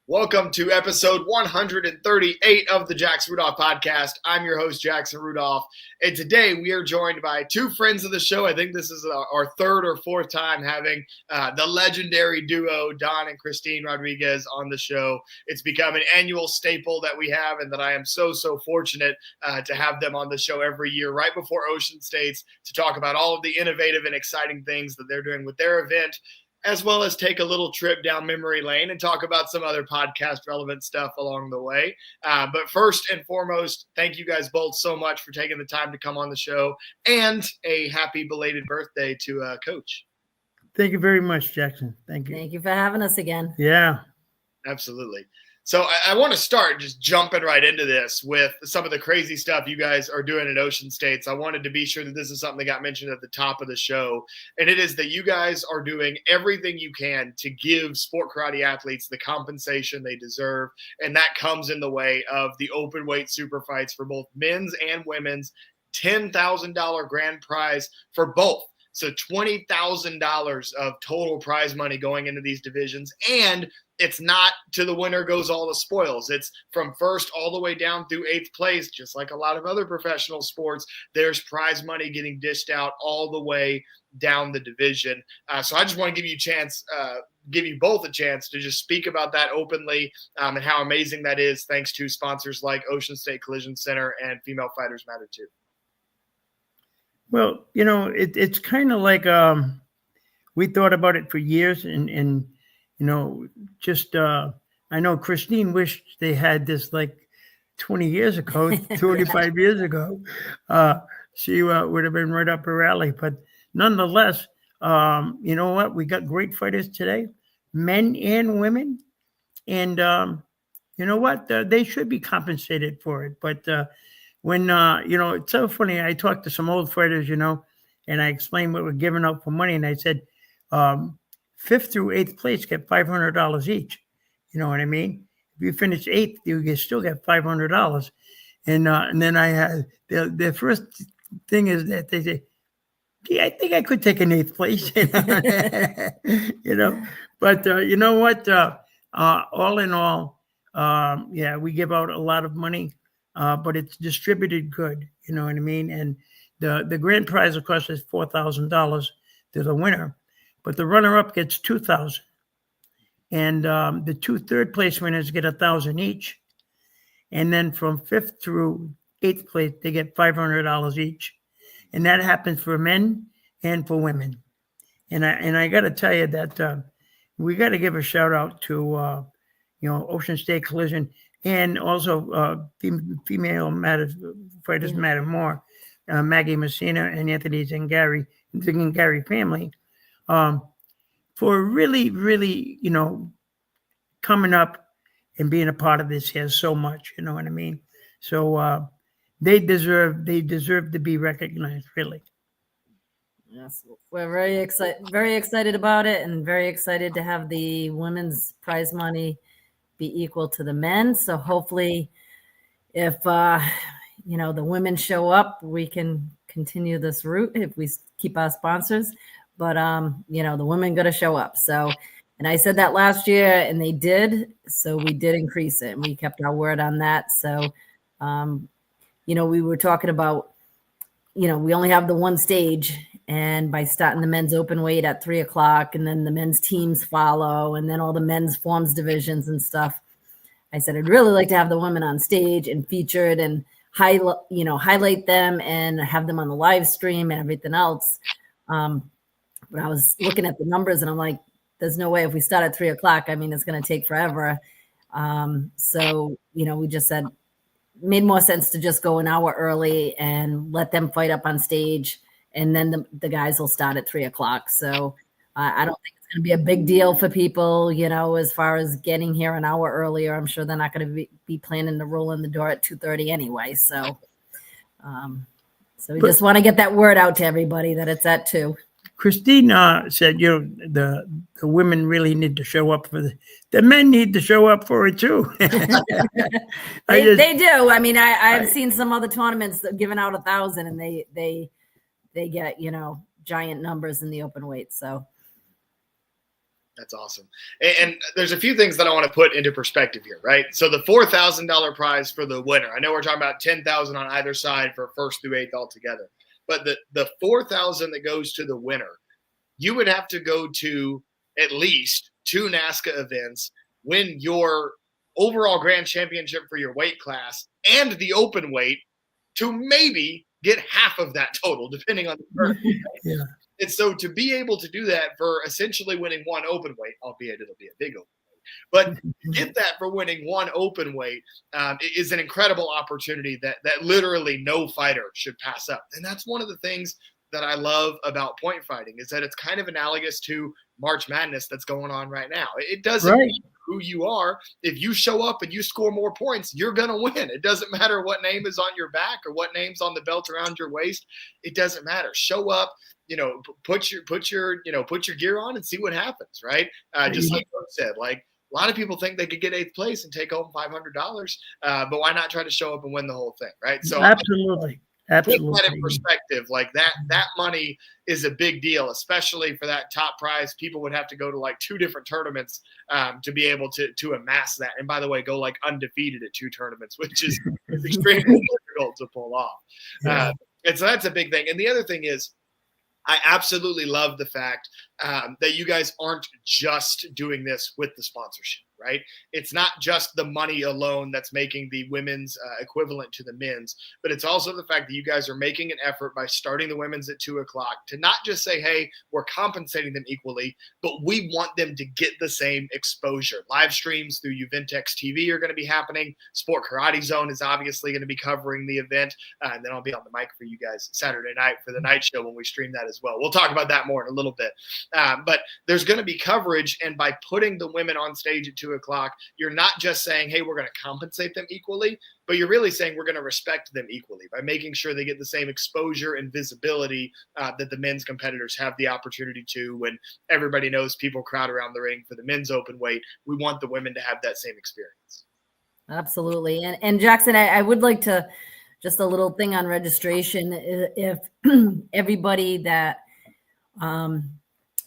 Welcome to episode 138 of the Jackson Rudolph Podcast. I'm your host, Jackson Rudolph, and today we are joined by two friends of the show. I think this is our third or fourth time having the legendary duo, Don and Christine Rodrigues, on the show. It's become an annual staple that we have, and that I am so fortunate to have them on the show every year, right before Ocean States, to talk about all of the innovative and exciting things that they're doing with their event, as well as take a little trip down memory lane and talk about some other podcast relevant stuff along the way. But first and foremost, thank you guys both so much for taking the time to come on the show, and a happy belated birthday to Coach. Thank you very much, Jackson. Thank you. Thank you for having us again. Yeah. Absolutely. So I want to start just jumping right into this with some of the crazy stuff you guys are doing at Ocean States. I wanted to be sure that this is something that got mentioned at the top of the show, and it is that you guys are doing everything you can to give sport karate athletes the compensation they deserve, and that comes in the way of the open weight super fights for both men's and women's, $10,000 grand prize for both. So $20,000 of total prize money going into these divisions, and it's not to the winner goes all the spoils. It's from first all the way down through eighth place, just like a lot of other professional sports. There's prize money getting dished out all the way down the division. So I just want to give you both a chance to just speak about that openly, and how amazing that is, thanks to sponsors like Ocean State Collision Center and Female Fighters Matter Too. Well, it's kind of like we thought about it for years, and I know Christine wished they had this like 20 years ago, 25 years ago. She would have been right up her alley. But nonetheless, you know what? We got great fighters today, men and women. And you know what? They should be compensated for it. But when, it's so funny. I talked to some old fighters, and I explained what we're giving out for money. And I said, 5th through 8th place get $500 each. You know what I mean? If you finish 8th, you still get $500. And then I had the first thing is that they say, "Gee, I think I could take an 8th place." But you know what? All in all, we give out a lot of money, but it's distributed good. You know what I mean? And the grand prize, of course, is $4,000 to the winner. But the runner-up gets $2,000, and the 2 third-place winners get $1,000 each, and then from 5th through 8th place they get $500 each, and that happens for men and for women. And I got to tell you that we got to give a shout out to Ocean State Collision, and also Female Fighters Matter More, Maggie Messina and Anthony Zingari, the Zingari family. For really, coming up and being a part of this here so much, you know what I mean? So they deserve to be recognized, really. Yes, we're very excited about it, and very excited to have the women's prize money be equal to the men. So hopefully, if the women show up, we can continue this route if we keep our sponsors. But, the women got to show up. So, and I said that last year, and they did. So we did increase it, and we kept our word on that. So, we were talking about, we only have the one stage, and by starting the men's open weight at 3:00, and then the men's teams follow, and then all the men's forms divisions and stuff, I said, I'd really like to have the women on stage and featured and highlight them and have them on the live stream and everything else. But I was looking at the numbers, and I'm like, there's no way if we start at 3:00, I mean, it's going to take forever. So, we just said, made more sense to just go an hour early and let them fight up on stage. And then the guys will start at 3:00. So I don't think it's going to be a big deal for people, as far as getting here an hour earlier. I'm sure they're not going to be planning to roll in the door at 2:30 anyway. So, we just want to get that word out to everybody that it's at 2:00. Christine said, the women really need to show up for the men need to show up for it too. They do. I mean, I've seen some other tournaments that giving out 1,000, and they get, giant numbers in the open weight. So That's awesome. And there's a few things that I want to put into perspective here, right? So the $4,000 prize for the winner, I know we're talking about $10,000 on either side for first through eighth altogether, but the $4,000 that goes to the winner, you would have to go to at least 2 NASCA events, win your overall grand championship for your weight class and the open weight to maybe get half of that total, depending on the person. Yeah. And so to be able to do that for essentially winning one open weight, albeit it'll be a big open weight, but get that for winning one open weight is an incredible opportunity that literally no fighter should pass up. And that's one of the things that I love about point fighting is that it's kind of analogous to March Madness that's going on right now. It doesn't matter who you are. If you show up and you score more points, you're going to win. It doesn't matter what name is on your back or what name's on the belt around your waist. It doesn't matter. Show up, put your gear on and see what happens. Right. Just like Coach said, like a lot of people think they could get 8th place and take home $500. But why not try to show up and win the whole thing? Right. So absolutely. Put that in perspective, like that money is a big deal, especially for that top prize. People would have to go to like 2 different tournaments to be able to amass that. And by the way, go like undefeated at 2 tournaments, which is extremely difficult to pull off. Yeah. And so that's a big thing. And the other thing is, I absolutely love the fact that you guys aren't just doing this with the sponsorship, right? It's not just the money alone that's making the women's equivalent to the men's, but it's also the fact that you guys are making an effort by starting the women's at 2:00 to not just say, hey, we're compensating them equally, but we want them to get the same exposure. Live streams through Juventex TV are going to be happening. Sport Karate Zone is obviously going to be covering the event. And then I'll be on the mic for you guys Saturday night for the night show when we stream that as well. We'll talk about that more in a little bit. But there's going to be coverage. And by putting the women on stage at 2:00, you're not just saying, hey, we're going to compensate them equally, but you're really saying we're going to respect them equally by making sure they get the same exposure and visibility that the men's competitors have the opportunity to. When everybody knows people crowd around the ring for the men's open weight, we want the women to have that same experience. Absolutely. And Jackson, I would like to just a little thing on registration. If everybody that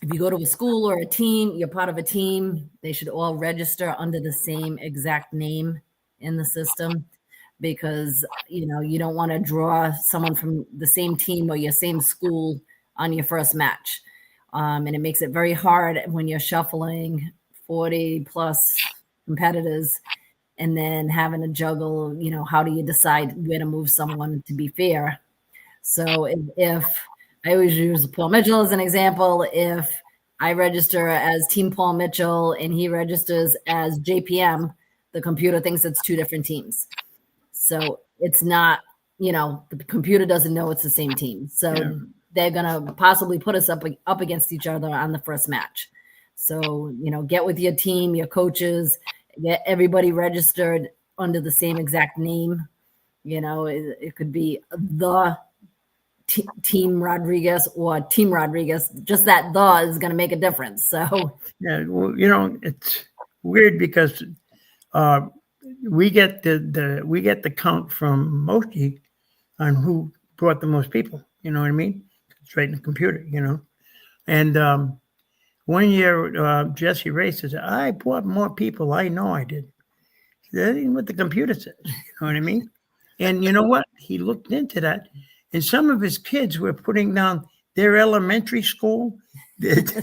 if you go to a school or a team, you're part of a team, they should all register under the same exact name in the system, because, you don't want to draw someone from the same team or your same school on your first match. And it makes it very hard when you're shuffling 40 plus competitors and then having to juggle, how do you decide where to move someone to be fair? So if I always use Paul Mitchell as an example. If I register as Team Paul Mitchell and he registers as JPM, the computer thinks it's 2 different teams. So it's not, the computer doesn't know it's the same team. So they're going to possibly put us up against each other on the first match. So, get with your team, your coaches, get everybody registered under the same exact name. It could be the Team Rodrigues or Team Rodrigues. Just that "the" is going to make a difference. So yeah, well, it's weird because we get the count from Mochi on who brought the most people. You know what I mean? It's right in the computer. And one year Jesse Ray says, "I brought more people. I know I did." That ain't what the computer says. You know what I mean? And you know what? He looked into that. And some of his kids were putting down their elementary school, things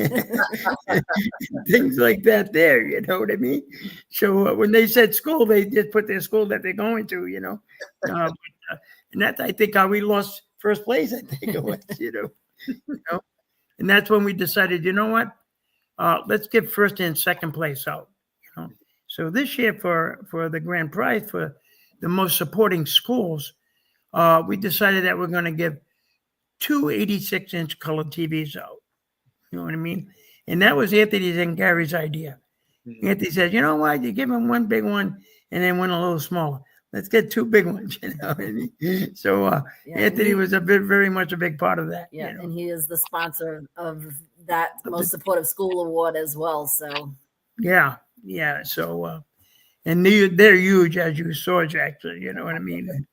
like that there, you know what I mean? So when they said school, they just put their school that they're going to, and that's, I think, how we lost first place, I think it was, And that's when we decided, you know what? Let's give first and second place out, So this year for the grand prize for the most supporting schools, we decided that we're going to give 2 86-inch color TVs out. You know what I mean? And that was Anthony's and Gary's idea. Mm-hmm. Anthony said, you know what? You give them one big one and then one a little smaller. Let's get 2 big ones. You know what I mean? So Anthony was very much a big part of that. Yeah, and he is the sponsor of that Most Supportive School Award as well. So yeah. So and they're huge, as you saw, Jackson. You know what I mean?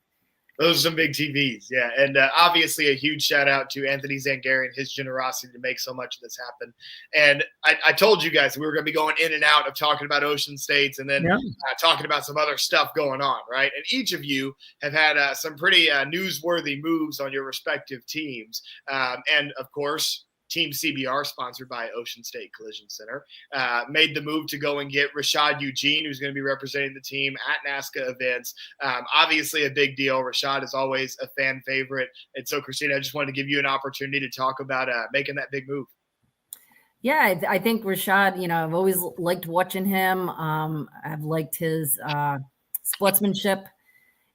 Those are some big TVs, yeah. And obviously a huge shout out to Anthony Zangari and his generosity to make so much of this happen. And I told you guys we were going to be going in and out of talking about Ocean States and then talking about some other stuff going on, right? And each of you have had some pretty newsworthy moves on your respective teams. And, of course, Team CBR, sponsored by Ocean State Collision Center, made the move to go and get Rashad Eugene, who's going to be representing the team at NASCA events. Obviously a big deal. Rashad is always a fan favorite. And so, Christina, I just wanted to give you an opportunity to talk about making that big move. Yeah, I think Rashad, I've always liked watching him. I've liked his sportsmanship.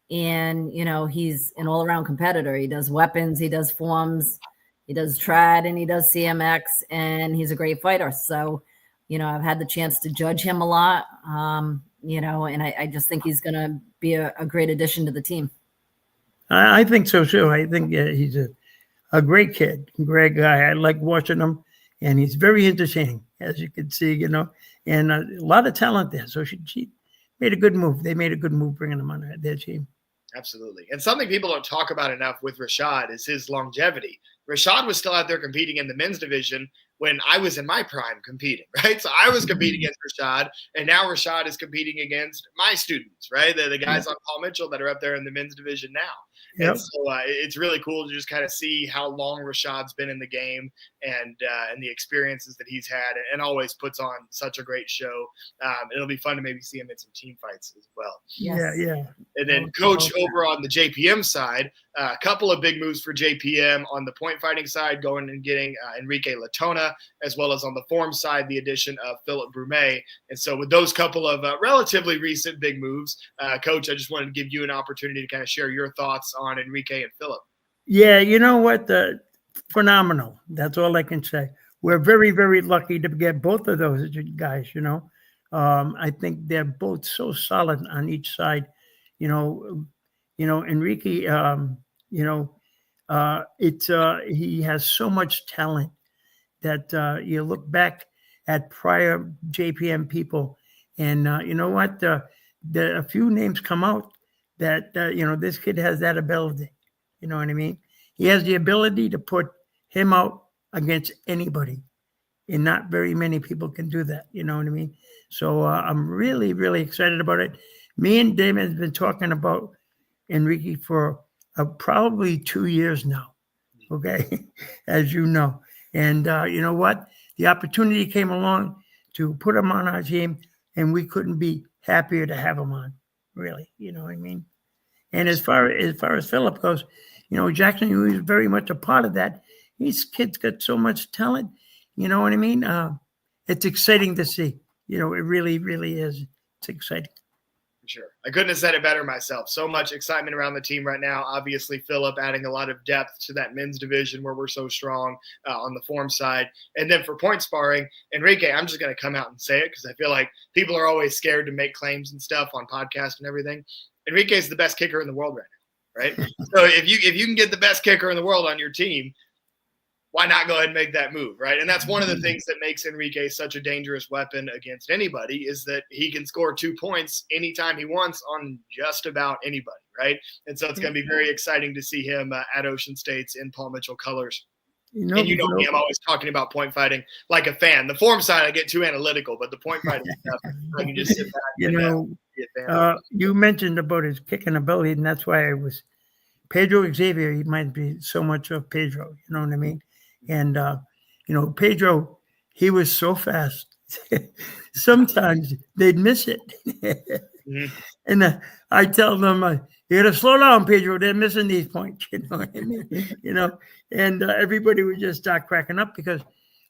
And, he's an all-around competitor. He does weapons, he does forms, he does trad, and he does CMX, and he's a great fighter. So, I've had the chance to judge him a lot, and I just think he's going to be a great addition to the team. I think so, too. I think he's a great kid, great guy. I like watching him, and he's very entertaining, as you can see, and a lot of talent there. So she made a good move. They made a good move bringing him on their team. Absolutely. And something people don't talk about enough with Rashad is his longevity. Rashad was still out there competing in the men's division when I was in my prime competing, right? So I was competing against Rashad, and now Rashad is competing against my students, right? The guys on Paul Mitchell that are up there in the men's division now. Yep. And so it's really cool to just kind of see how long Rashad's been in the game and the experiences that he's had, and always puts on such a great show. It'll be fun to maybe see him in some team fights as well. Yes. Yeah. And then Coach over on the JPM side, a couple of big moves for JPM on the point fighting side, going and getting Enrique Latona, as well as on the form side, the addition of Philip Brumet. And so with those couple of relatively recent big moves, Coach, I just wanted to give you an opportunity to kind of share your thoughts on Enrique and Philip. Yeah, you know what? Phenomenal. That's all I can say. We're very, very lucky to get both of those guys, I think they're both so solid on each side. Enrique, he has so much talent that you look back at prior JPM people, and you know what? A few names come out that this kid has that ability. You know what I mean? He has the ability to put him out against anybody, and not very many people can do that. You know what I mean? So I'm really, really excited about it. Me and Damon have been talking about Enrique for probably 2 years now, okay, as you know. And you know what? The opportunity came along to put him on our team, and we couldn't be happier to have him on, really. You know what I mean? And as far as Philip goes, Jackson, who is very much a part of that, these kids got so much talent. You know what I mean? It's exciting to see. It really, really is. It's exciting. Sure. I couldn't have said it better myself. So much excitement around the team right now. Obviously, Philip adding a lot of depth to that men's division where we're so strong on the form side. And then for point sparring, Enrique, I'm just going to come out and say it because I feel like people are always scared to make claims and stuff on podcasts and everything. Enrique is the best kicker in the world right now, right? So if you can get the best kicker in the world on your team, why not go ahead and make that move, right? And that's one of the things that makes Enrique such a dangerous weapon against anybody is that he can score 2 points anytime he wants on just about anybody, right? And so it's going to be very exciting to see him at Ocean State's in Paul Mitchell colors. And me, I'm always talking about point fighting like a fan. The form side, I get too analytical, but the point fighting stuff, I can just sit back be a fan. You mentioned about his kicking ability, and that's why I was Pedro Xavier. He might be so much of Pedro, you know what I mean? And, Pedro, he was so fast. Sometimes they'd miss it. Mm-hmm. And I tell them, you got to slow down, Pedro. They're missing these points. You know what I mean? And everybody would just start cracking up because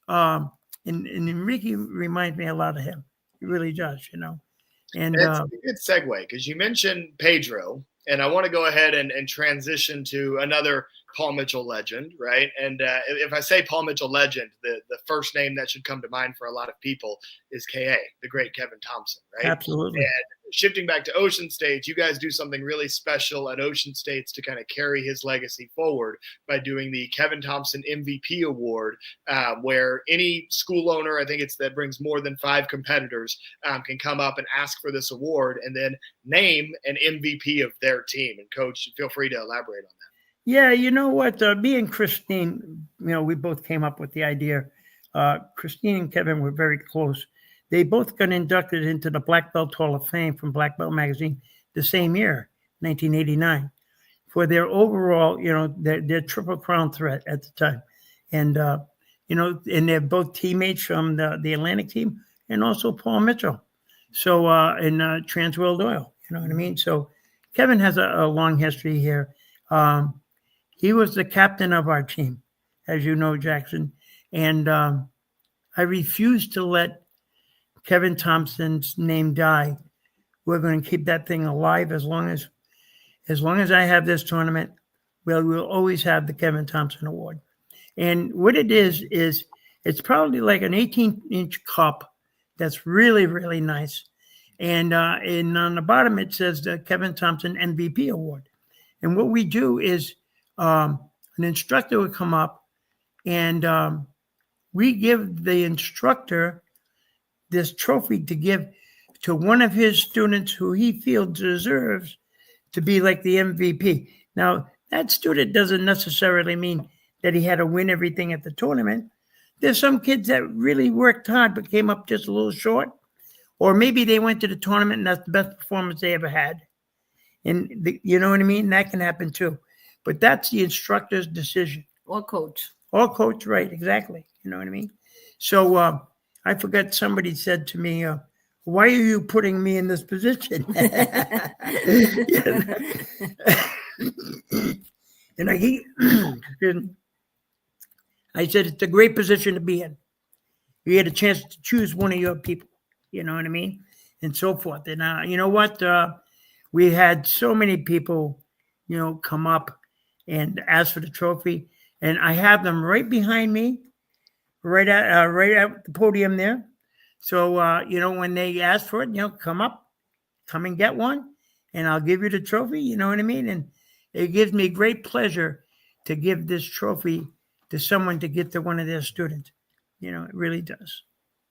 and Enrique reminds me a lot of him. He really does, And it's a good segue because you mentioned Pedro, and I want to go ahead and transition to another Paul Mitchell legend, right? And if I say Paul Mitchell legend, the first name that should come to mind for a lot of people is KA, the great Kevin Thompson, right? Absolutely. And shifting back to Ocean States, you guys do something really special at Ocean States to kind of carry his legacy forward by doing the Kevin Thompson MVP Award, where any school owner, I think it's that brings more than 5 competitors, can come up and ask for this award and then name an MVP of their team. And Coach, feel free to elaborate on that. Yeah, you know what? Me and Christine, we both came up with the idea. Christine and Kevin were very close. They both got inducted into the Black Belt Hall of Fame from Black Belt Magazine the same year, 1989, for their overall, their Triple Crown threat at the time. And, and they're both teammates from the Atlantic team and also Paul Mitchell. So in Trans World Oil, you know what I mean? So Kevin has a long history here. He was the captain of our team, as you know, Jackson. And I refuse to let Kevin Thompson's name die. We're going to keep that thing alive as long as I have this tournament. We'll always have the Kevin Thompson Award. And what it is it's probably like an 18-inch cup that's really, really nice. And on the bottom, it says the Kevin Thompson MVP Award. And what we do is an instructor would come up and we give the instructor this trophy to give to one of his students who he feels deserves to be like the MVP. Now, that student doesn't necessarily mean that he had to win everything at the tournament. There's some kids that really worked hard but came up just a little short. Or maybe they went to the tournament and that's the best performance they ever had. And you know what I mean? That can happen too. But that's the instructor's decision. Or coach. Or coach, right, exactly. You know what I mean? So I forgot somebody said to me, why are you putting me in this position? And I said, it's a great position to be in. You get a chance to choose one of your people. You know what I mean? And so forth. And you know what? We had so many people, come up and ask for the trophy. And I have them right behind me, right at the podium there. So, when they ask for it, come and get one, and I'll give you the trophy. You know what I mean? And it gives me great pleasure to give this trophy to someone to get to one of their students. It really does.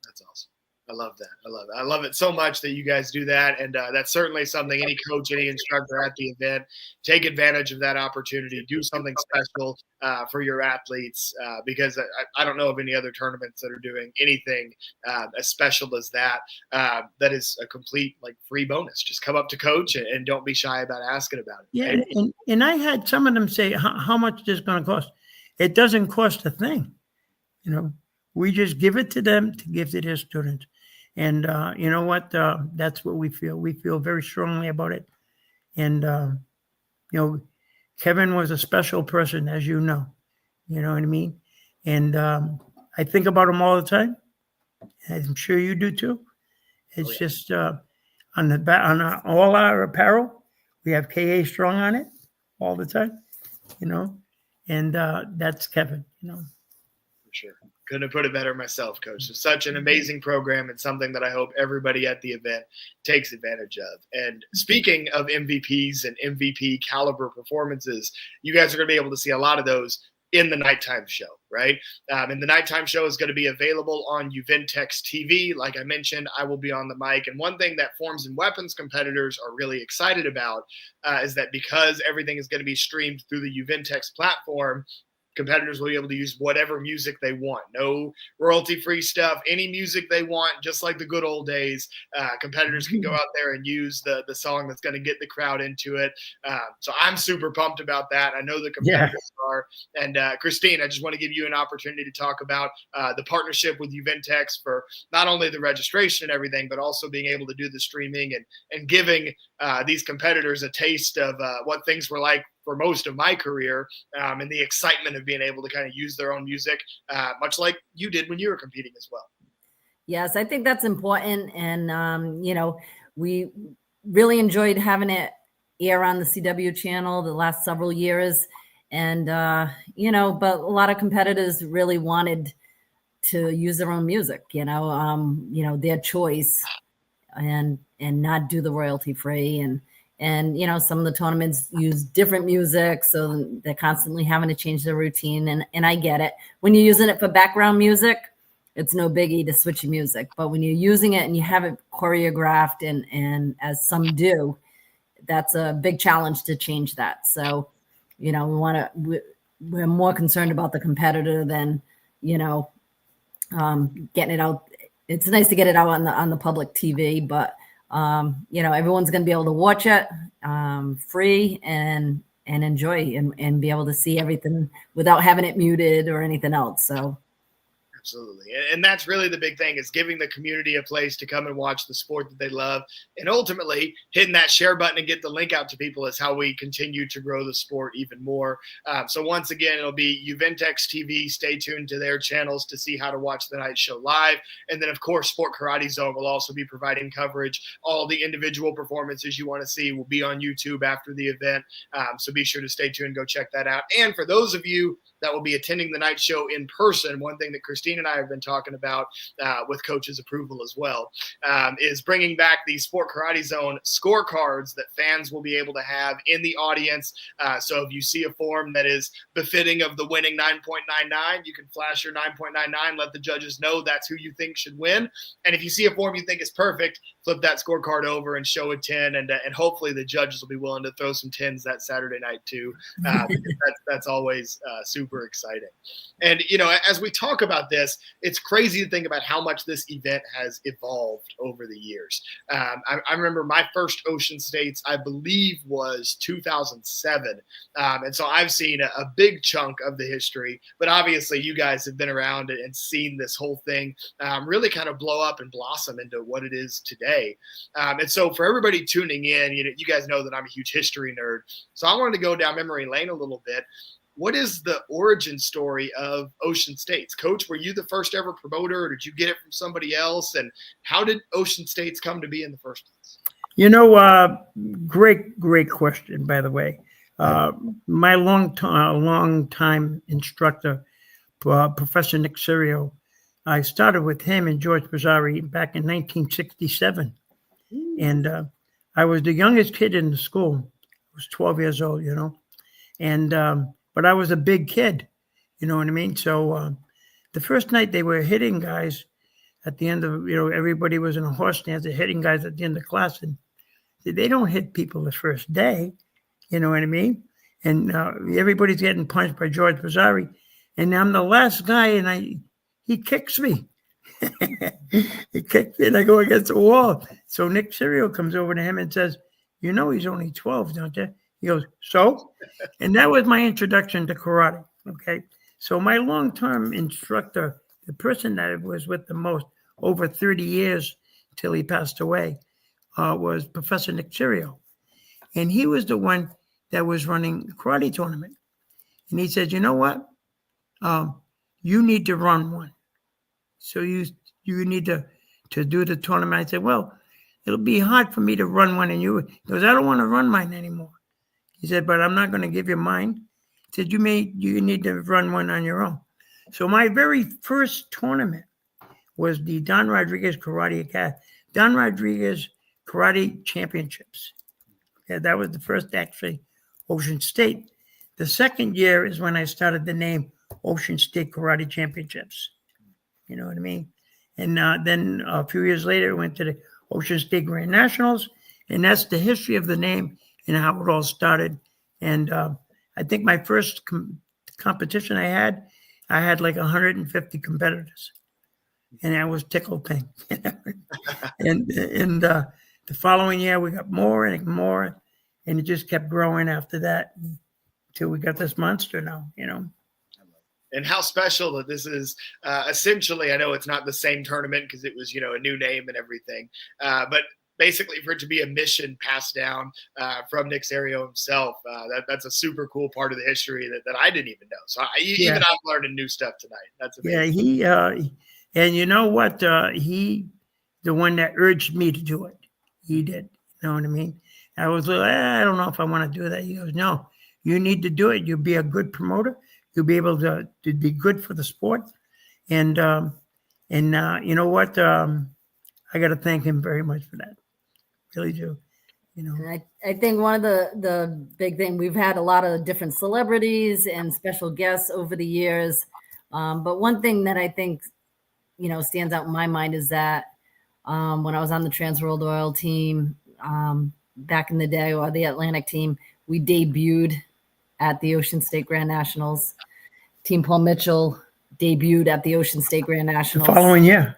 That's awesome. I love that. I love it so much that you guys do that. And that's certainly something any coach, any instructor at the event, take advantage of that opportunity, do something special for your athletes, because I don't know of any other tournaments that are doing anything as special as that. That is a complete free bonus. Just come up to coach and don't be shy about asking about it. Yeah. And I had some of them say, how much is this going to cost? It doesn't cost a thing. We just give it to them to give to their students. And you know what? That's what we feel. We feel very strongly about it. And, Kevin was a special person, as you know. You know what I mean? And I think about him all the time. I'm sure you do too. It's just on the back, on all our apparel, we have KA Strong on it all the time, and that's Kevin, For sure. Couldn't have put it better myself, Coach. It's such an amazing program and something that I hope everybody at the event takes advantage of. And speaking of MVPs and MVP caliber performances, you guys are going to be able to see a lot of those in the nighttime show, right? And the nighttime show is going to be available on Uventex TV. Like I mentioned, I will be on the mic. And one thing that Forms and Weapons competitors are really excited about is that because everything is going to be streamed through the Uventex platform, competitors will be able to use whatever music they want. No royalty-free stuff, any music they want, just like the good old days. Competitors can go out there and use the song that's going to get the crowd into it. So I'm super pumped about that. I know the competitors are. And Christine, I just want to give you an opportunity to talk about the partnership with Uventex for not only the registration and everything, but also being able to do the streaming and giving these competitors a taste of what things were like for most of my career, and the excitement of being able to kind of use their own music, much like you did when you were competing as well. Yes, I think that's important. And, we really enjoyed having it air on the CW channel the last several years. And, but a lot of competitors really wanted to use their own music, their choice and not do the royalty free. And some of the tournaments use different music, so they're constantly having to change their routine. And I get it. When you're using it for background music, it's no biggie to switch your music. But when you're using it and you have it choreographed and as some do, that's a big challenge to change that. So, we're more concerned about the competitor than, getting it out. It's nice to get it out on the public TV, but everyone's going to be able to watch it free and enjoy and be able to see everything without having it muted or anything else. So. Absolutely. And that's really the big thing, is giving the community a place to come and watch the sport that they love. And ultimately, hitting that share button and get the link out to people is how we continue to grow the sport even more. So once again, it'll be Juventex TV. Stay tuned to their channels to see how to watch the night show live. And then, of course, Sport Karate Zone will also be providing coverage. All the individual performances you want to see will be on YouTube after the event. So be sure to stay tuned and go check that out. And for those of you that will be attending the night show in person, one thing that Christine and I have been talking about with coach's approval as well, is bringing back the Sport Karate Zone scorecards that fans will be able to have in the audience. So if you see a form that is befitting of the winning 9.99, you can flash your 9.99, let the judges know that's who you think should win. And if you see a form you think is perfect, flip that scorecard over and show a 10, and hopefully the judges will be willing to throw some 10s that Saturday night too. Because that's always super exciting. And, as we talk about this, it's crazy to think about how much this event has evolved over the years. I remember my first Ocean States, I believe, was 2007. And so I've seen a big chunk of the history, but obviously you guys have been around and seen this whole thing really kind of blow up and blossom into what it is today. And so for everybody tuning in, you guys know that I'm a huge history nerd. So I wanted to go down memory lane a little bit. What is the origin story of Ocean States? Coach, were you the first ever promoter, or did you get it from somebody else? And how did Ocean States come to be in the first place? Great question, by the way. My long time instructor, Professor Nick Serio, I started with him and George Pizzari back in 1967. And I was the youngest kid in the school. I was 12 years old, and but I was a big kid, you know what I mean? So the first night they were hitting guys at the end of, everybody was in a horse stance, they're hitting guys at the end of class, and they don't hit people the first day, you know what I mean? And everybody's getting punched by George Pizzari, and I'm the last guy, and he kicks me. He kicked me, and I go against the wall. So Nick Serio comes over to him and says, he's only 12, don't you? He goes, so? And that was my introduction to karate, okay? So my long-term instructor, the person that I was with the most, over 30 years till he passed away, was Professor Nick Serio. And he was the one that was running the karate tournament. And he said, you know what? You need to run one. So you need to do the tournament. I said, well, it'll be hard for me to run one. And he goes, I don't want to run mine anymore. He said, but I'm not going to give you mine. He said, you need to run one on your own. So my very first tournament was the Don Rodrigues Karate Championships. Yeah, that was the first, actually, Ocean State. The second year is when I started the name Ocean State Karate Championships. You know what I mean? And then a few years later, it went to the Ocean State Grand Nationals. And that's the history of the name and how it all started. And I think my first competition I had like 150 competitors. And I was tickled pink. and the following year, we got more and more. And it just kept growing after that until we got this monster now, And how special that this is essentially, I know it's not the same tournament because it was, a new name and everything, but basically for it to be a mission passed down from Nick Serio himself, that's a super cool part of the history that I didn't even know. So even I'm learning new stuff tonight. That's amazing. Yeah, and you know what? He, the one that urged me to do it. He did. You know what I mean? I was like, I don't know if I want to do that. He goes, no, you need to do it. You'll be a good promoter. You'll be able to be good for the sport. And you know what? I got to thank him very much for that. Really do. You know, and I think one of the big thing, we've had a lot of different celebrities and special guests over the years. But one thing that I think, stands out in my mind is that when I was on the Trans World Oil team back in the day, or the Atlantic team, we debuted at the Ocean State Grand Nationals. Team Paul Mitchell debuted at the Ocean State Grand Nationals. The following year.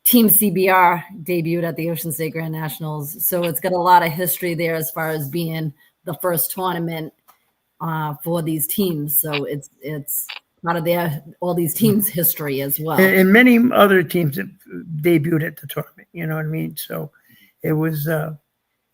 Team CBR debuted at the Ocean State Grand Nationals. So it's got a lot of history there as far as being the first tournament for these teams. So it's part of all these teams' history as well. And many other teams have debuted at the tournament. You know what I mean? So it was,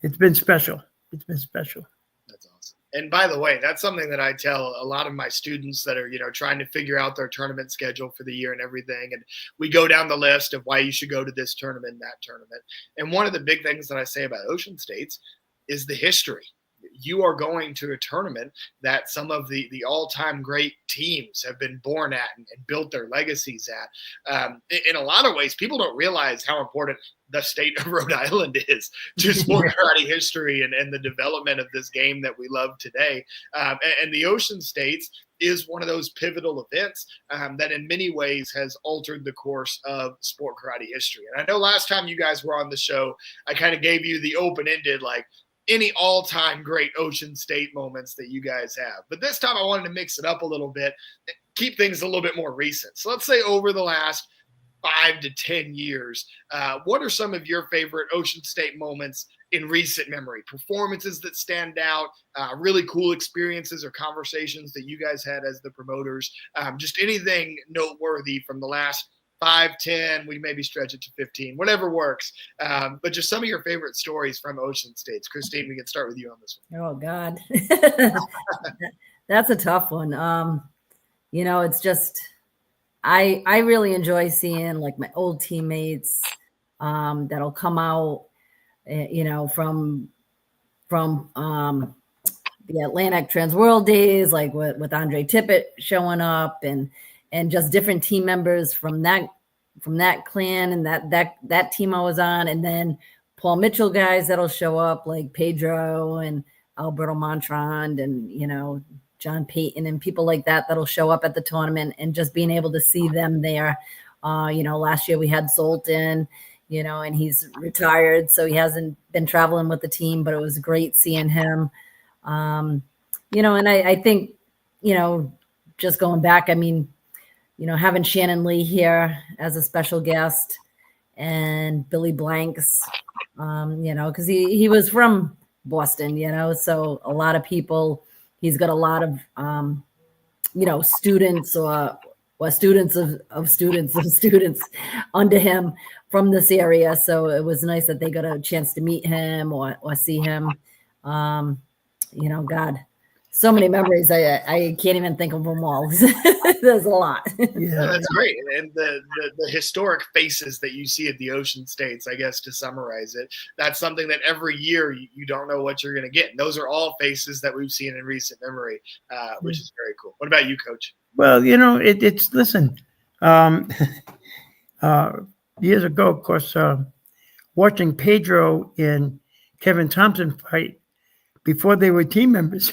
it's been special. It's been special. That's awesome. And by the way, that's something that I tell a lot of my students that are, trying to figure out their tournament schedule for the year and everything. And we go down the list of why you should go to this tournament, that tournament. And one of the big things that I say about Ocean States is the history. You are going to a tournament that some of the all-time great teams have been born at and built their legacies at. In a lot of ways, people don't realize how important the state of Rhode Island is to sport karate history and the development of this game that we love today. And the Ocean States is one of those pivotal events that in many ways has altered the course of sport karate history. And I know last time you guys were on the show, I kind of gave you the open-ended, like, any all-time great Ocean State moments that you guys have. But this time I wanted to mix it up a little bit, keep things a little bit more recent. So let's say over the last 5 to 10 years, what are some of your favorite Ocean State moments in recent memory? Performances that stand out, really cool experiences or conversations that you guys had as the promoters, just anything noteworthy from the last 5, 10, we maybe stretch it to 15, whatever works. But just some of your favorite stories from Ocean States. Christine, we can start with you on this one. Oh, God. That's a tough one. It's just, I really enjoy seeing like my old teammates that'll come out, from the Atlantic Trans World days, like with Andre Tippett showing up and just different team members from that clan and that team I was on. And then Paul Mitchell guys that'll show up like Pedro and Alberto Montrand and, John Payton and people like that'll show up at the tournament, and just being able to see them there. Last year we had Zoltan, and he's retired, so he hasn't been traveling with the team, but it was great seeing him. And I think, just going back, I mean, having Shannon Lee here as a special guest and Billy Blanks, because he was from Boston, so a lot of people, he's got a lot of, students or students of students of students under him from this area. So it was nice that they got a chance to meet him or see him. God, so many memories. I can't even think of them all. There's a lot. Yeah, that's great. And the historic faces that you see at the Ocean States, I guess, to summarize it, that's something that every year you don't know what you're going to get. And those are all faces that we've seen in recent memory, which is very cool. What about you, Coach? Well, it's listen, years ago, of course, watching Pedro and Kevin Thompson fight before they were team members.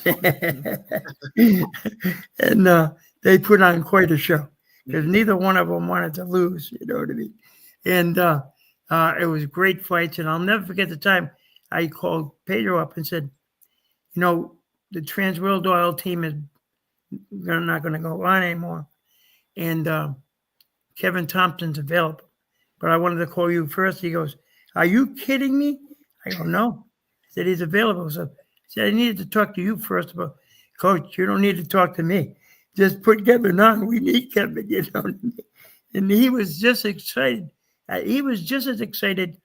And they put on quite a show because neither one of them wanted to lose, you know what I mean? And it was great fights. And I'll never forget the time I called Pedro up and said, the Trans World Oil team is not going to go on anymore. And Kevin Thompson's available. But I wanted to call you first. He goes, "Are you kidding me?" I go, "No." I said, "He's available." So I said, "I needed to talk to you first about, Coach, you don't need to talk to me. Just put Kevin on. We need Kevin, And he was just excited. He was just as excited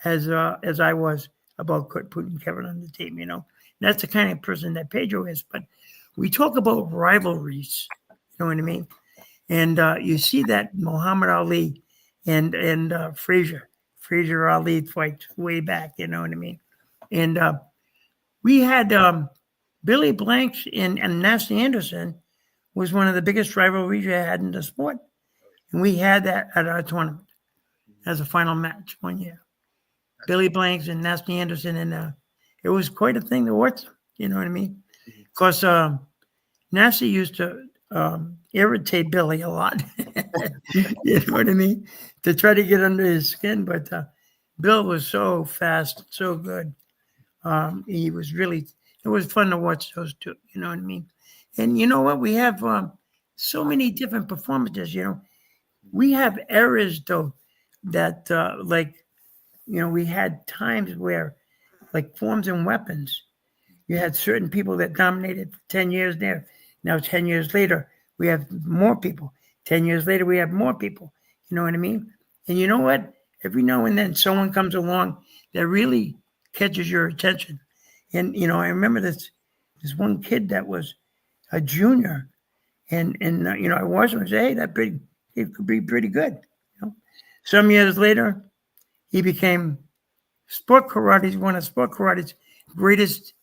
as I was about putting Kevin on the team, And that's the kind of person that Pedro is. But we talk about rivalries, you know what I mean? And you see that Muhammad Ali and Frazier Ali fight way back, you know what I mean? And we had Billy Blanks and Nasty Anderson was one of the biggest rivalries you had in the sport. And we had that at our tournament as a final match one year. Billy Blanks and Nasty Anderson, and it was quite a thing to watch them. You know what I mean? Because Nasty used to irritate Billy a lot. You know what I mean? To try to get under his skin. But Bill was so fast, so good. He was really, it was fun to watch those two. You know what I mean? And you know what? We have so many different performances, you know. We have eras, though, that we had times where, like forms and weapons, you had certain people that dominated for 10 years there. Now, 10 years later, we have more people. 10 years later, we have more people. You know what I mean? And you know what? Every now and then, someone comes along that really catches your attention. And, you know, I remember this one kid that was a junior. And I watched him and say, hey, it could be pretty good. You know? Some years later, he became one of sport karate's greatest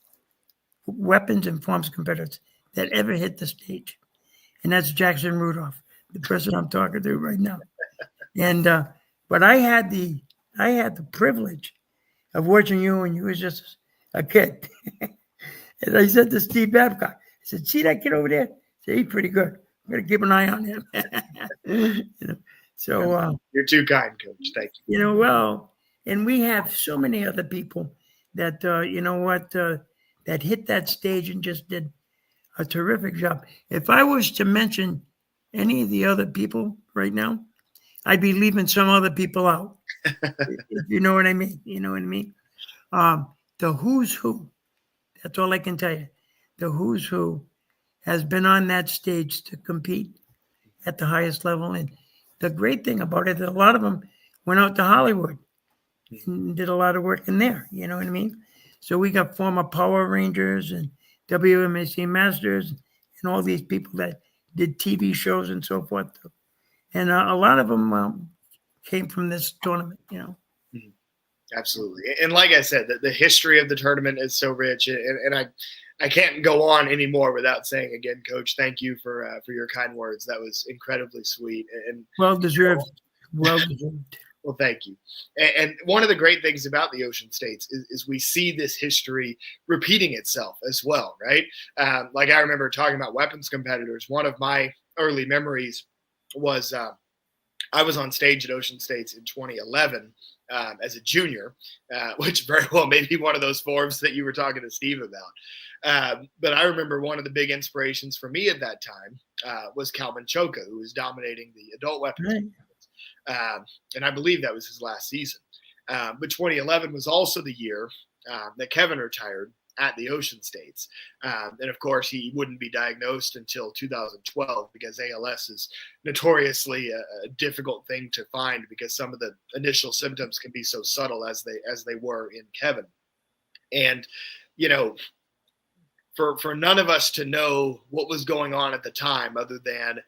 weapons and forms competitors that ever hit the stage. And that's Jackson Rudolph, the person I'm talking to right now. And but I had the privilege of watching you when you was just a kid. And I said to Steve Babcock, I said, see that kid over there? I said, he's pretty good. I'm going to keep an eye on him. You know, so you're too kind, Coach. Thank you. You know, well, and we have so many other people that that hit that stage and just did a terrific job. If I was to mention any of the other people right now, I'd be leaving some other people out. If you know what I mean. You know what I mean? The who's who. That's all I can tell you. The who's who has been on that stage to compete at the highest level. And the great thing about it, a lot of them went out to Hollywood and did a lot of work in there. You know what I mean? So we got former Power Rangers and WMAC Masters and all these people that did TV shows and so forth. And a lot of them came from this tournament, you know. Absolutely. And like I said, the history of the tournament is so rich. And I can't go on anymore without saying again, Coach, thank you for your kind words. That was incredibly sweet. And well deserved. Well deserved. Well, thank you. And one of the great things about the Ocean States is we see this history repeating itself as well, right? Like I remember talking about weapons competitors. One of my early memories was I was on stage at Ocean States in 2011 as a junior, which very well may be one of those forms that you were talking to Steve about. But I remember one of the big inspirations for me at that time was Calvin Choka, who was dominating the adult weapons. Right. And I believe that was his last season. But 2011 was also the year that Kevin retired at the Ocean States. And of course, he wouldn't be diagnosed until 2012 because ALS is notoriously a difficult thing to find because some of the initial symptoms can be so subtle as they were in Kevin. And, you know, for none of us to know what was going on at the time other than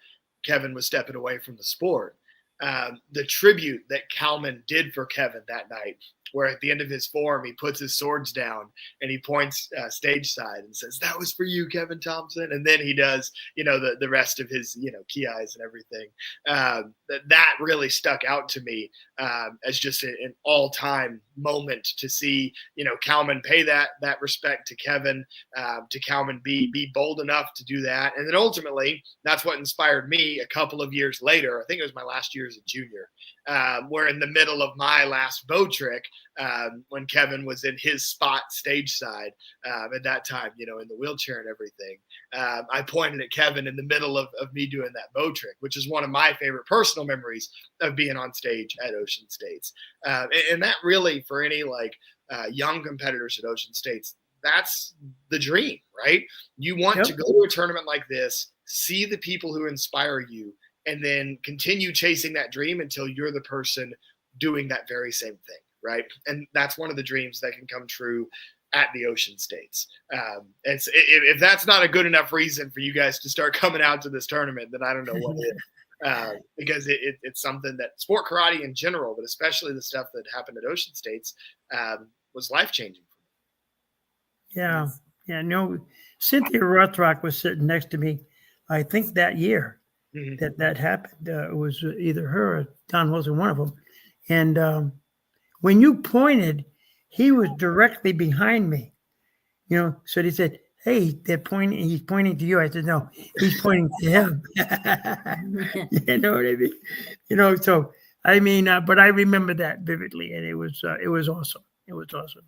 Kevin was stepping away from the sport. The tribute that Kalman did for Kevin that night, where at the end of his form, he puts his swords down and he points stage side and says, "That was for you, Kevin Thompson." And then he does, you know, the rest of his, you know, key eyes and everything. That really stuck out to me as just an all-time moment to see, you know, Kalman pay that respect to Kevin, to Kalman be bold enough to do that. And then ultimately, that's what inspired me a couple of years later. I think it was my last year as a junior. We're in the middle of my last bow trick when Kevin was in his spot stage side at that time, you know, in the wheelchair and everything. I pointed at Kevin in the middle of me doing that bow trick, which is one of my favorite personal memories of being on stage at Ocean States. And that really, for any like young competitors at Ocean States, that's the dream, right? You want to go to a tournament like this, see the people who inspire you, and then continue chasing that dream until you're the person doing that very same thing, right? And that's one of the dreams that can come true at the Ocean States. If that's not a good enough reason for you guys to start coming out to this tournament, then I don't know what is. Because it's something that sport karate in general, but especially the stuff that happened at Ocean States, was life-changing for me. Yeah. No, Cynthia Rothrock was sitting next to me, I think that year that happened. It was either her or Don Wilson, one of them. And when you pointed, he was directly behind me. So they said, "Hey, they're pointing. He's pointing to you." I said, "No, he's pointing to him." You know what I mean? So I mean, but I remember that vividly, and it was awesome. It was awesome.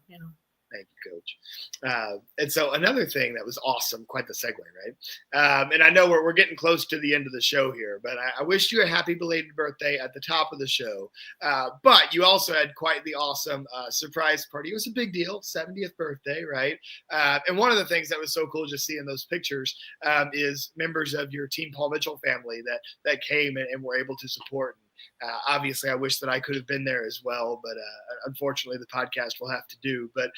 Thank you, Coach. And so another thing that was awesome, quite the segue, right? And I know we're getting close to the end of the show here, but I wished you a happy belated birthday at the top of the show. But you also had quite the awesome surprise party. It was a big deal, 70th birthday, right? And one of the things that was so cool just seeing those pictures is members of your Team Paul Mitchell family that came and were able to support. Obviously, I wish that I could have been there as well, but unfortunately, the podcast will have to do. But,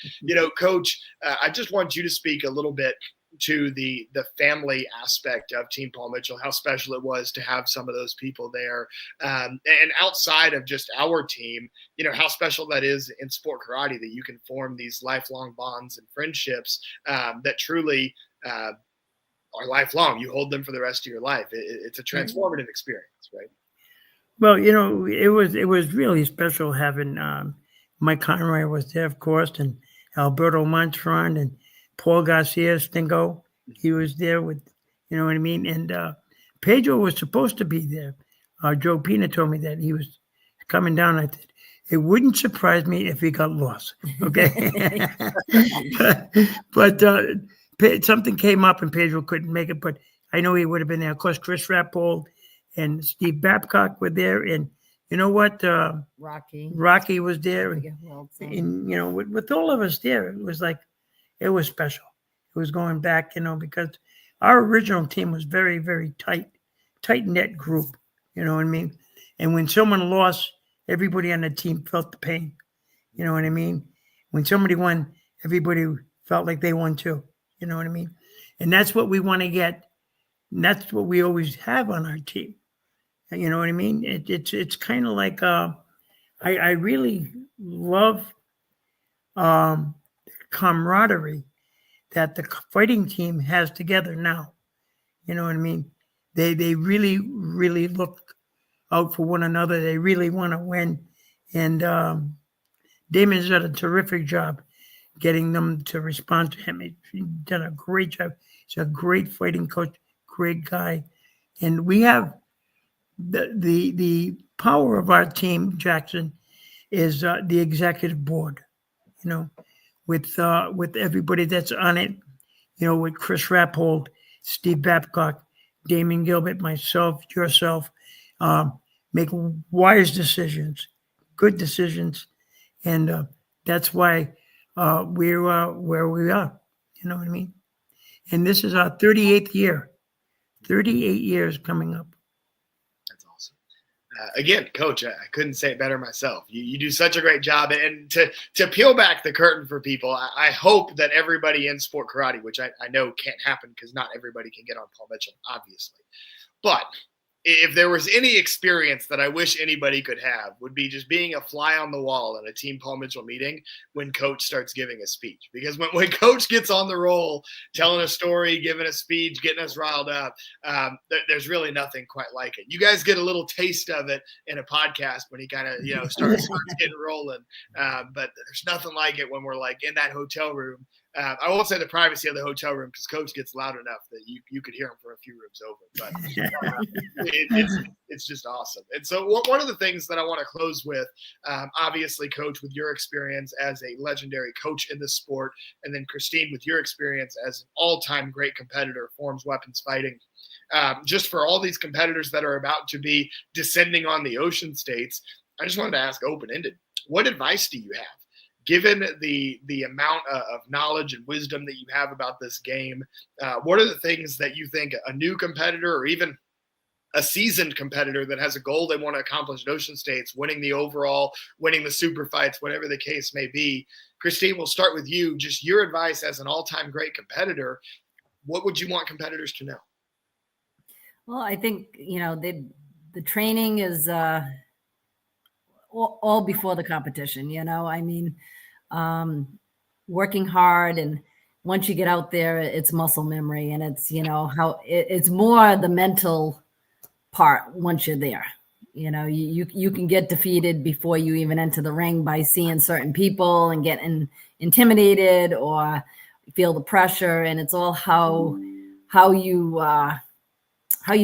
Coach, I just want you to speak a little bit to the family aspect of Team Paul Mitchell, how special it was to have some of those people there. And outside of just our team, how special that is in sport karate that you can form these lifelong bonds and friendships that truly are lifelong. You hold them for the rest of your life. It's a transformative experience, right? Well, it was really special having Mike Conroy was there, of course, and Alberto Montron and Paul Garcia Stingo. He was there with, you know what I mean? And Pedro was supposed to be there. Joe Pina told me that he was coming down. I said, it wouldn't surprise me if he got lost. Okay. but something came up and Pedro couldn't make it, but I know he would have been there. Of course, Chris Rappold and Steve Babcock were there, and you know what? Rocky was there, and with all of us there, it was special. It was going back, because our original team was very, very tight knit group. You know what I mean? And when someone lost, everybody on the team felt the pain. You know what I mean? When somebody won, everybody felt like they won too. You know what I mean? And that's what we want to get. And that's what we always have on our team. You know what I mean? It's kind of like I really love camaraderie that the fighting team has together now. You know what I mean? They really, really look out for one another. They really want to win. And Damon's done a terrific job getting them to respond to him. He's done a great job. He's a great fighting coach, great guy. And we have the power of our team, Jackson, is the executive board, with everybody that's on it, with Chris Rappold, Steve Babcock, Damon Gilbert, myself, yourself, make wise decisions, good decisions. And that's why we're where we are. You know what I mean? And this is our 38th year, 38 years coming up. Again, Coach, I couldn't say it better myself. You do such a great job. And to peel back the curtain for people, I hope that everybody in sport karate, which I know can't happen because not everybody can get on Paul Mitchell, obviously. But if there was any experience that I wish anybody could have, would be just being a fly on the wall in a Team Paul Mitchell meeting when Coach starts giving a speech. Because when Coach gets on the roll, telling a story, giving a speech, getting us riled up, there's really nothing quite like it. You guys get a little taste of it in a podcast when he kind of starts getting rolling. But there's nothing like it when we're like in that hotel room. I won't say the privacy of the hotel room because Coach gets loud enough that you could hear him from a few rooms over. But it's just awesome. And so one of the things that I want to close with, obviously, Coach, with your experience as a legendary coach in the sport, and then Christine with your experience as an all-time great competitor, forms weapons fighting. Just for all these competitors that are about to be descending on the ocean states, I just wanted to ask open-ended, what advice do you have? Given the amount of knowledge and wisdom that you have about this game, what are the things that you think a new competitor or even a seasoned competitor that has a goal they want to accomplish at Ocean States, winning the overall, winning the super fights, whatever the case may be? Christine, we'll start with you. Just your advice as an all-time great competitor, what would you want competitors to know? Well, I think, the training is all before the competition, working hard and once you get out there, it's muscle memory, and it's, how it's more the mental part once you're there. You can get defeated before you even enter the ring by seeing certain people and getting intimidated or feel the pressure. And it's all how you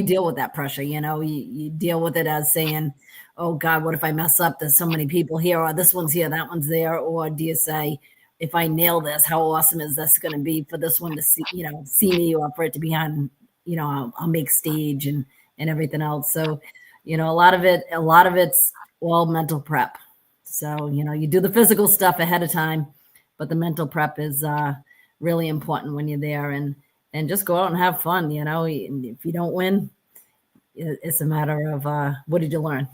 deal with that pressure. You deal with it as saying, oh God, what if I mess up? There's so many people here, or this one's here, that one's there. Or do you say, if I nail this, how awesome is this going to be for this one to see me, or for it to be on, I'll make stage and everything else. So, a lot of it's all mental prep. So, you do the physical stuff ahead of time, but the mental prep is really important when you're there, and just go out and have fun. If you don't win, it's a matter of what did you learn,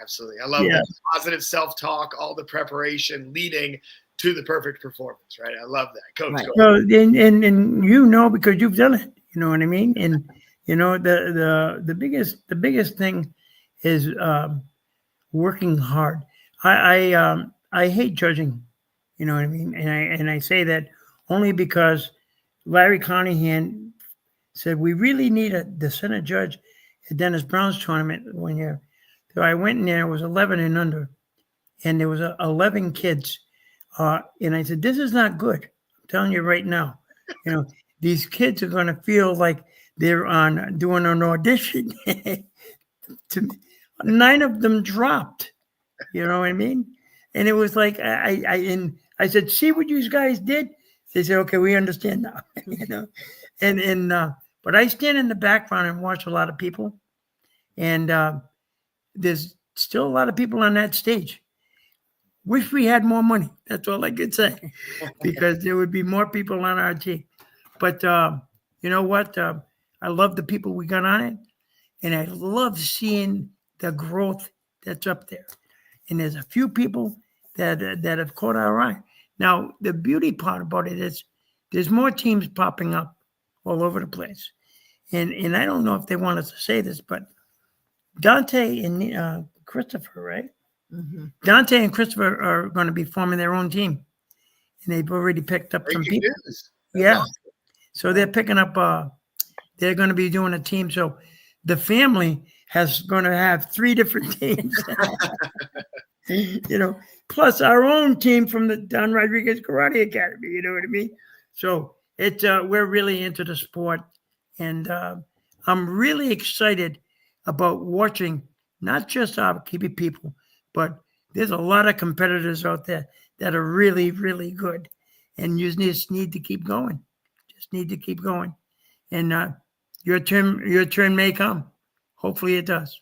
Absolutely. I love that positive self-talk, all the preparation leading to the perfect performance, right? I love that. Coach. Right. So, and because you've done it, you know what I mean? And, the biggest thing is working hard. I hate judging, you know what I mean? And I say that only because Larry Conahan said we really need the center judge at Dennis Brown's tournament one year. So I went in there, it was 11 and under, and there was 11 kids. And I said, this is not good. I'm telling you right now. These kids are going to feel like they're doing an audition. 9 of them dropped. You know what I mean? And it was like, I said, see what you guys did? They said, okay, we understand now. But I stand in the background and watch a lot of people. And there's still a lot of people on that stage. Wish we had more money. That's all I could say, because there would be more people on our team. But you know what? I love the people we got on it, and I love seeing the growth that's up there. And there's a few people that have caught our eye. Now, the beauty part about it is there's more teams popping up all over the place. And I don't know if they want us to say this, but Dante and Christopher, right? Mm-hmm. Dante and Christopher are going to be forming their own team, and they've already picked up some people. Yeah, awesome. So they're picking up. They're going to be doing a team. So the family has going to have 3 different teams. Plus our own team from the Don Rodriguez Karate Academy. You know what I mean? So it's we're really into the sport, and I'm really excited about watching not just our Kiwi people, but there's a lot of competitors out there that are really, really good, and you just need to keep going. Just need to keep going, and your turn may come. Hopefully, it does.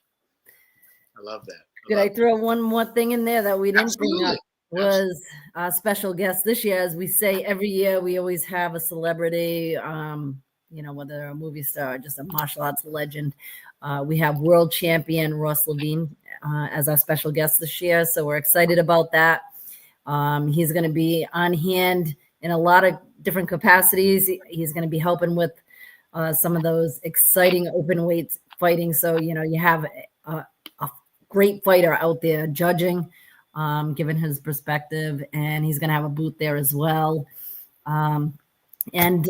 I love that. Could I throw one more thing in there that we didn't bring up? Was our special guest this year. As we say every year, we always have a celebrity, whether a movie star or just a martial arts legend. We have world champion Ross Levine as our special guest this year. So we're excited about that. He's going to be on hand in a lot of different capacities. He's going to be helping with some of those exciting open weights fighting. So, you have a great fighter out there judging, given his perspective, and he's going to have a booth there as well. And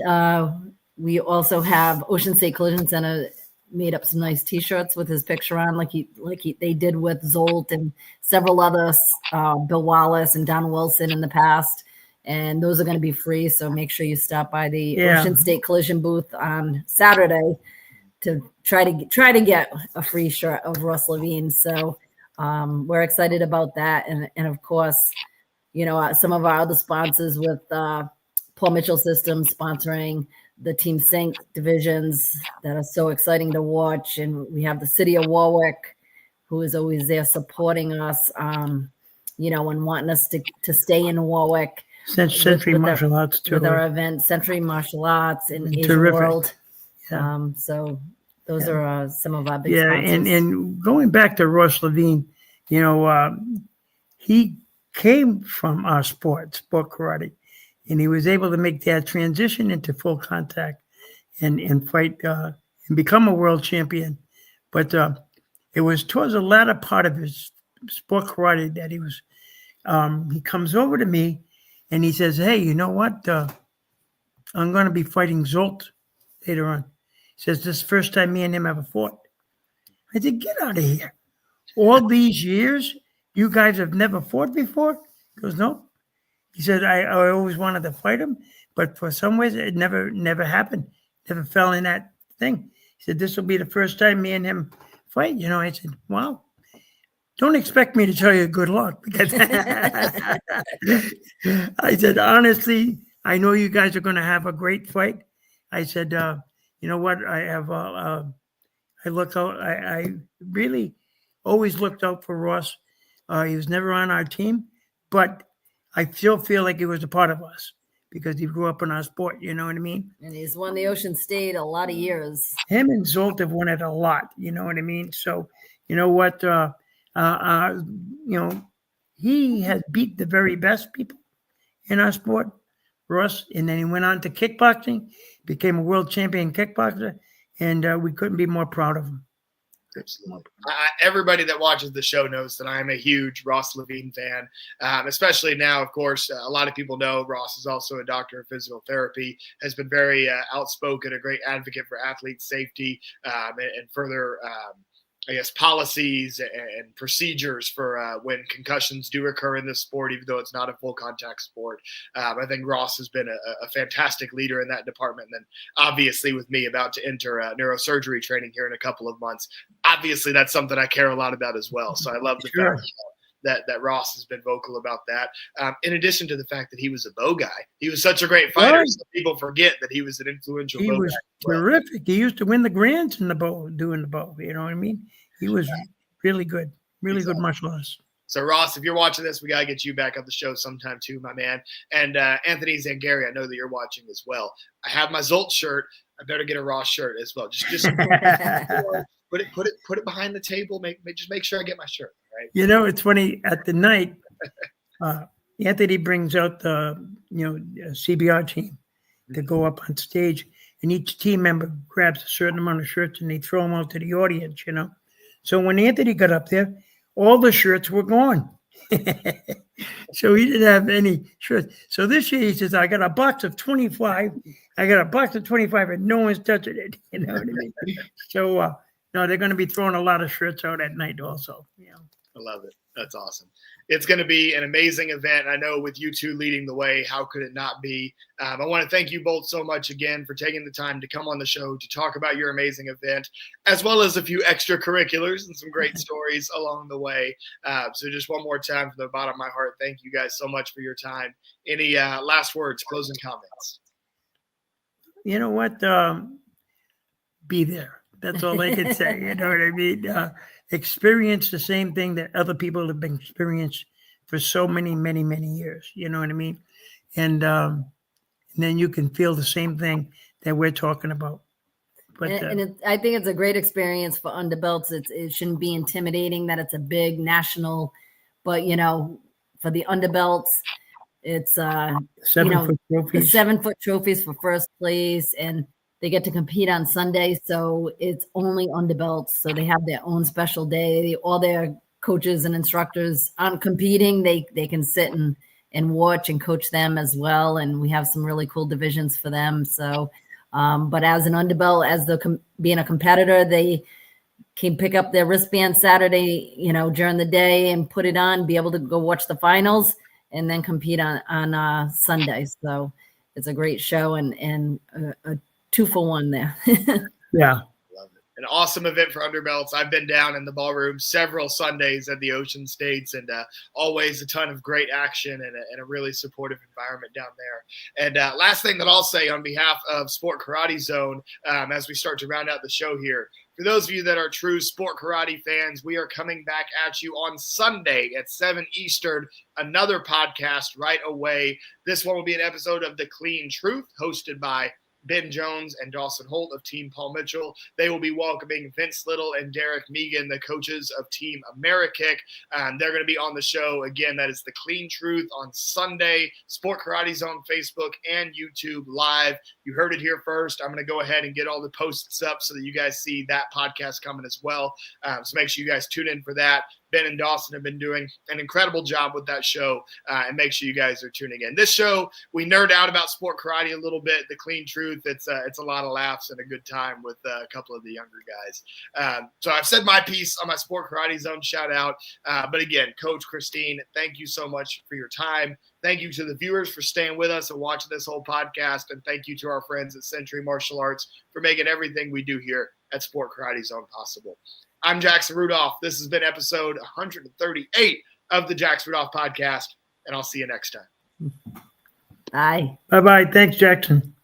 we also have Ocean State Collision Center made up some nice T-shirts with his picture on, like they did with Zolt and several others, Bill Wallace and Don Wilson in the past. And those are going to be free. So make sure you stop by the Ocean State Collision booth on Saturday to try to get a free shirt of Ross Levine. So we're excited about that. And of course, some of our other sponsors with Paul Mitchell Systems sponsoring the Team Sync divisions that are so exciting to watch. And we have the City of Warwick, who is always there supporting us, and wanting us to stay in Warwick. Century Martial Arts too. With our event, Century Martial Arts in Asian World. Yeah. So those are some of our big sponsors. And going back to Ross Levine, he came from our sport karate, and he was able to make that transition into full contact and fight and become a world champion. But it was towards the latter part of his sport karate that he comes over to me And he says, hey, you know what? I'm going to be fighting Zolt later on. He says, this is the first time me and him ever fought. I said, get out of here. All these years, you guys have never fought before? He goes, no. He said, I always wanted to fight him, but for some ways it never happened. Never fell in that thing. He said, this will be the first time me and him fight. I said, wow. Don't expect me to tell you good luck, because I said, honestly, I know you guys are going to have a great fight. I said, you know what? I looked out. I really always looked out for Ross. He was never on our team, but I still feel like he was a part of us because he grew up in our sport. You know what I mean? And he's won the Ocean State a lot of years. Him and Zolt have won it a lot. You know what I mean? So, you know what? He has beat the very best people in our sport, Ross, and then he went on to kickboxing, became a world champion kickboxer, and we couldn't be more proud of him. Absolutely. Everybody that watches the show knows that I am a huge Ross Levine fan, especially now, of course. A lot of people know Ross is also a doctor of physical therapy, has been very outspoken, a great advocate for athlete safety and further policies and procedures for when concussions do occur in this sport, even though it's not a full contact sport. I think Ross has been a fantastic leader in that department. And then obviously with me about to enter neurosurgery training here in a couple of months, obviously that's something I care a lot about as well. So I love the fact that Ross has been vocal about that. In addition to the fact that he was a bow guy, he was such a great fighter. So people forget that he was an influential bow guy. He was terrific. He used to win the grands in the bow, doing the bow. You know what I mean? He was really good, good martial artist. So, Ross, if you're watching this, we got to get you back on the show sometime too, my man. And Anthony Zangari, I know that you're watching as well. I have my Zolt shirt. I better get a Ross shirt as well. Just put it behind the table. Just make sure I get my shirt. Right? It's funny. At the night, Anthony brings out the CBR team to go up on stage, and each team member grabs a certain amount of shirts and they throw them out to the audience. So when Anthony got up there, all the shirts were gone. So he didn't have any shirts. So this year he says, I got a box of 25. And no one's touching it. You know what I mean? So, no, they're going to be throwing a lot of shirts out at night also. I love it. That's awesome. It's going to be an amazing event. I know with you two leading the way, how could it not be? I want to thank you both so much again for taking the time to come on the show to talk about your amazing event, as well as a few extracurriculars and some great stories along the way. So just one more time from the bottom of my heart, thank you guys so much for your time. Any last words, closing comments? You know what? Be there. That's all I can say. You know what I mean? Experience the same thing that other people have been experienced for so many, many, many years. You know what I mean? And then you can feel the same thing that we're talking about. But I think it's a great experience for underbelts. It shouldn't be intimidating that it's a big national, but for the underbelts, it's 7-foot trophies. 7-foot trophies for first place, and they get to compete on Sunday, so it's only underbelts. So they have their own special day. All their coaches and instructors aren't competing. They can sit and watch and coach them as well. And we have some really cool divisions for them. So, but as an underbelt, being a competitor, they can pick up their wristband Saturday, during the day and put it on, be able to go watch the finals and then compete on Sunday. So it's a great show and a 2-for-1 there. Yeah. Love it. An awesome event for underbelts. I've been down in the ballroom several Sundays at the Ocean States, and always a ton of great action and a really supportive environment down there. And last thing that I'll say on behalf of Sport Karate Zone, as we start to round out the show here, for those of you that are true Sport Karate fans, we are coming back at you on Sunday at 7 Eastern, another podcast right away. This one will be an episode of The Clean Truth, hosted by Ben Jones and Dawson Holt of Team Paul Mitchell. They will be welcoming Vince Little and Derek Megan, the coaches of Team Amerikick. They're going to be on the show. Again, that is The Clean Truth on Sunday, Sport Karate Zone, Facebook and YouTube live. You heard it here first. I'm going to go ahead and get all the posts up so that you guys see that podcast coming as well. So make sure you guys tune in for that. Ben and Dawson have been doing an incredible job with that show, and make sure you guys are tuning in. This show, we nerd out about sport karate a little bit, the clean truth. It's a lot of laughs and a good time with a couple of the younger guys. So I've said my piece on my Sport Karate Zone shout out. But again, Coach Christine, thank you so much for your time. Thank you to the viewers for staying with us and watching this whole podcast. And thank you to our friends at Century Martial Arts for making everything we do here at Sport Karate Zone possible. I'm Jackson Rudolph. This has been episode 138 of the Jackson Rudolph Podcast, and I'll see you next time. Bye. Bye-bye. Thanks, Jackson.